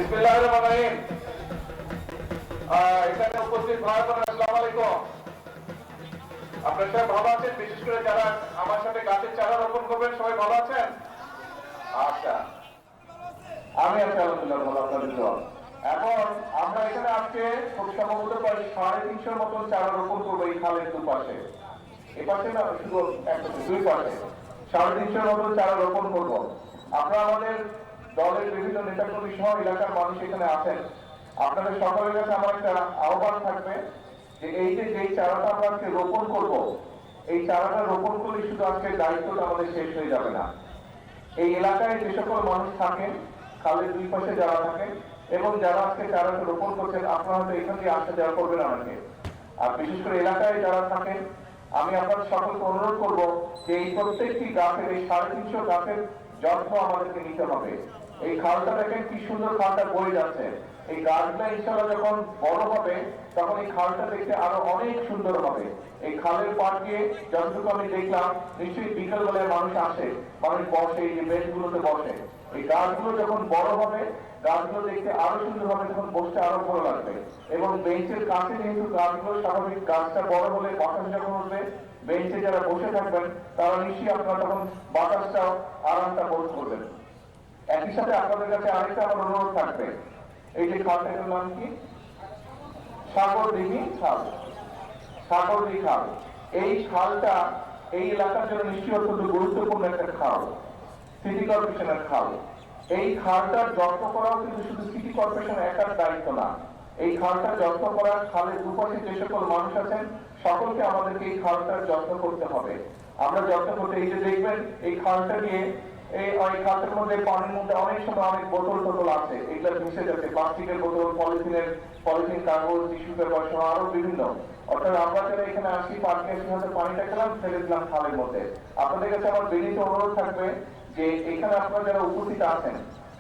বিসমিল্লাহির রহমানির রহিম। এখানে উপস্থিত ভাই বোনেরা, আসসালামু আলাইকুম। আপনারা সবাই ভালো আছেন? বিশেষ করে যারা আমার সাথে গাছের চারা রোপণ করবেন, সবাই ভালো আছেন? আচ্ছা, আমি আছি আলহামদুলিল্লাহ ভালো। আপনাদের দোয়া। এখন আমরা এখানে আজকে খুব সম্ভবত প্রায় 350 মতন চারা রোপণ করবো এই খালের দুপাশে। এ পাশে না, শুধু দুই পাশে 350 মতন চারা রোপণ করবো। আপনারা আমাদের দলের বিভিন্ন নেতাকর্মী সহ এলাকার মানুষ এখানে আছেন। আপনাদের সকলের কাছে আমার একটা আহ্বান থাকবে যে এই যে যেই চারাটা আমরা আজকে রোপণ করব, এই চারাটা রোপণ করলে শুধু আজকে দায়িত্বটা আমাদের শেষ হয়ে যাবে না। এই এলাকায় যে সকল মানুষ থাকেন, খালের দুই পাশে যারা থাকেন এবং যারা আজকে চারাটা রোপণ করছেন, আপনারা হয়তো এখান দিয়ে আসা যাওয়া করবেন অনেকে। আর বিশেষ করে এলাকায় যারা থাকেন, আমি আপনাদের সকলকে অনুরোধ করবো যে এই প্রত্যেকটি গাছের, এই 350 গাছের যত্ন আমাদেরকে নিতে হবে। এই খালটা দেখেন কি সুন্দর, খালটা বয়ে যাচ্ছে। এই গাছগুলো ইনশাআল্লাহ যখন বড় হবে, তখন এই খালটা দেখতে আরো অনেক সুন্দর হবে। এই খালের পাড় দিয়ে যতটুকু আমি দেখলাম, নিশ্চয়ই বিকেল বেলায় মানুষ আসে, মানুষ বসে, এই যে বেঞ্চগুলোতে বসে। এই গাছগুলো যখন বড় হবে, গাছগুলো দেখতে আরো সুন্দর হবে, তখন বসতে আরো ভালো লাগবে। এবং বেঞ্চের কাছে যেহেতু গাছগুলো স্বাভাবিক, গাছটা বড় হলে বাতাস যখন উঠবে, বেঞ্চে যারা বসে থাকবেন তারা নিশ্চয়ই আপনারা তখন বাতাসটাও আরামটা বোধ করবেন। একই সাথে আপনাদের কাছে আরেকটা আমার অনুরোধ থাকবে, এই যে খালটার নাম কি? সাগরদিঘি খাল। সাগরদিঘি খাল, এই খালটা এই এলাকার জন্য নিশ্চয়ই অত্যন্ত গুরুত্বপূর্ণ একটা খাল, সিটি কর্পোরেশনের খাল। এই খালটার যত্ন করাও কিন্তু শুধু সিটি কর্পোরেশনের একার দায়িত্ব না। এই খালটার যত্ন করা, খালের দুপাশে যে সকল মানুষ আছেন, সকলকে আমাদেরকে এই খালটার যত্ন করতে হবে। আমরা যত্ন করতে, এই যে দেখবেন এই খালটা নিয়ে, এই খালটার মধ্যে পানির মধ্যে অনেক সময় অনেক বোতল টোতল আছে, এগুলো মিশে যাচ্ছে, প্লাস্টিকের বোতল, পলিথিন, কাগজ, টিস্যু পেপার সহ আরো বিভিন্ন। অর্থাৎ আমরা যারা এখানে আসি, পার্কে এসে হয়তো পানিটা খেলাম, ফেলে দিলাম খালের মধ্যে। আপনাদের কাছে আমার বিনীত অনুরোধ থাকবে যে এখানে আপনারা যারা উপস্থিত আছেন,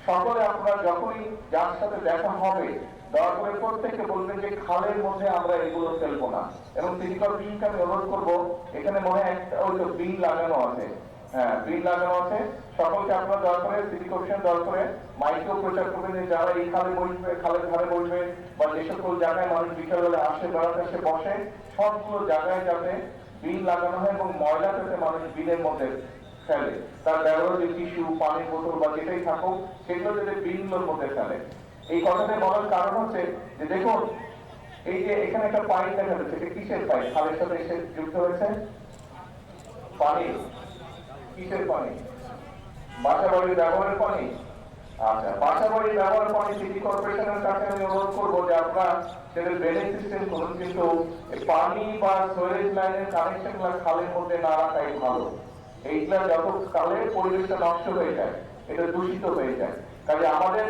সকলে আপনারা যখনই যার সাথে দেখা হবে, দয়া করে প্রত্যেককে বলবেন যে খালের মধ্যে আমরা এগুলো ফেলবো না। এবং সিটি কর্পোরেশনকে আমি অনুরোধ করবো, এখানে মনে হয় একটা ওই তো বিল লাগানো আছে, হ্যাঁ বিল লাগানো আছে, সকলকে আপনারা দয়া করে সিটি কর্পোরেশন দয়া করে মাইকেও প্রচার করবেন যে যারা এই খালে বসবে, খালের ধারে বসবে, বা যে সকল জায়গায় মানুষ বিকেলবেলা আসে, বেড়াতে এসে বসে, সবগুলো জায়গায় যাতে বিল লাগানো হয় এবং ময়লা যাতে মানুষ বিলের মধ্যে ফেলে, তার ব্যবহার যে টিস্যু, পানির বোতল বা যেটাই থাকুক, সেগুলো যাতে বিলগুলোর মধ্যে ফেলে। এই কথাটা বলার কারণ হচ্ছে যে দেখুন, এই যে এখানে একটা পাইপ দেখা যাচ্ছে, এটা কিসের পাইপ? খালের সাথে এসে যুক্ত হয়েছে পানি। কিসের পানি? বাসা বাড়ির ব্যবহারের পানি। আচ্ছা, বাসা বাড়ির ব্যবহারের পানি সিটি কর্পোরেশনের কাছে আমি অনুরোধ করবো যে আপনারা সেটা ড্রেনেজ সিস্টেম করুন, কিন্তু পানি বা সুয়েজ লাইনের কানেকশন খালের মধ্যে না রাখাই ভালো। এইগুলা যত কালের পরিবেশটা নষ্ট হয়ে যায়, এটা দূষিত হয়ে যায়। কাজে আমাদের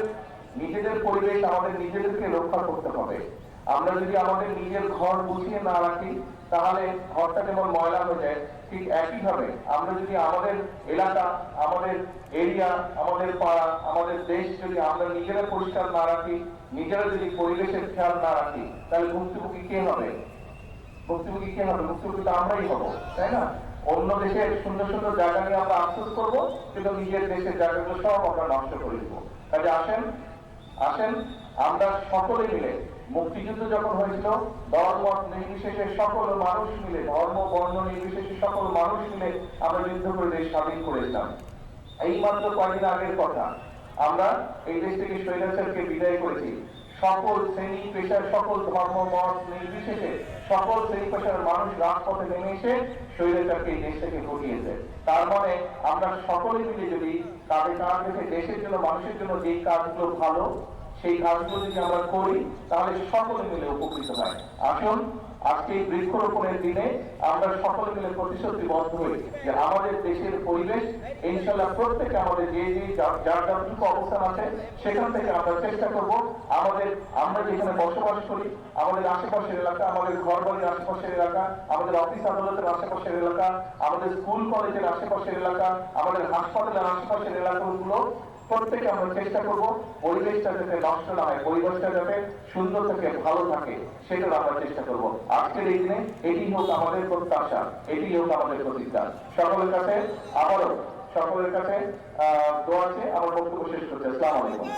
নিজেদের পরিবেশ আমাদের নিজেদেরকে রক্ষা করতে হবে। আমরা যদি আমাদের নিজের ঘর গুছিয়ে না রাখি, তাহলে ঘরটা যেমন ময়লা হয়ে যায়, ঠিক একইভাবে আমরা যদি আমাদের এলাকা, আমাদের এরিয়া, আমাদের পাড়া, আমাদের দেশ যদি আমরা নিজেরা পরিষ্কার না রাখি, নিজেরা যদি পরিবেশের খেয়াল না রাখি, তাহলে ভুক্তভোগী কে হবে? ভুক্তভোগী কে হবে? ভুক্তভোগী তো আমরাই হবো, তাই না? অন্য দেশের সুন্দর সুন্দর জায়গা নিয়ে আমরা আফসোস করবো, কিন্তু নিজের দেশের জায়গাগুলো সব আমরা নষ্ট করে দিব। কাজে আসেন আসেন আমরা সকলে মিলে, মুক্তিযুদ্ধ যখন হয়েছিল, ধর্ম নির্বিশেষে সকল মানুষ মিলে, ধর্ম বর্ণ নির্বিশেষে সকল মানুষ মিলে আমরা যুদ্ধ করে দেশ স্বাধীন করেছিলাম। এই মাত্র কয়েকদিন আগের কথা, আমরা এই দেশ থেকে স্বৈরাচারকে বিদায় করেছি। সকল শ্রেণী পেশার, সকল ধর্ম মত নির্বিশেষে সকল শ্রেণী পেশার মানুষ রাজপথে নেমে এসে স্বৈরাচারকে এই দেশ থেকে হটিয়েছে। তার মানে আমরা সকলে মিলে যদি কাঁধে কাঁধ রেখে দেশের জন্য, মানুষের জন্য যেই কাজগুলো ভালো, সেই কাজগুলো যদি আমরা করি, তাহলে সকলে মিলে উপকৃত হয়। আসুন আজকে এই বৃক্ষরোপণের দিনে আমরা সকলে মিলে প্রতিশ্রুতিবদ্ধ হই যে আমাদের দেশের পরিবেশ ইনশাআল্লাহ প্রত্যেকে আমাদের যে যার যতটুকু অবস্থান আছে, সেখান থেকে আমরা চেষ্টা করব আমরা যেখানে বসবাস করি, আমাদের আশেপাশের এলাকা, আমাদের ঘর বাড়ির আশেপাশের এলাকা, আমাদের অফিস আদালতের আশেপাশের এলাকা, আমাদের স্কুল কলেজের আশেপাশের এলাকা, আমাদের হাসপাতালের আশেপাশের এলাকাগুলো প্রত্যেকে আমরা চেষ্টা করবো পরিবেশটা যাতে নষ্ট না হয়, পরিবেশটা যাতে সুন্দর থাকে, ভালো থাকে, সেটার আমরা চেষ্টা করবো। আজকের এই দিনে এটি হোক আমাদের প্রত্যাশা, এটি হোক আমাদের প্রতিজ্ঞা। সকলের কাছে আবারও সকলের কাছে দোয়া আছে। আমার বক্তব্য শেষ করছি। আসসালামু আলাইকুম।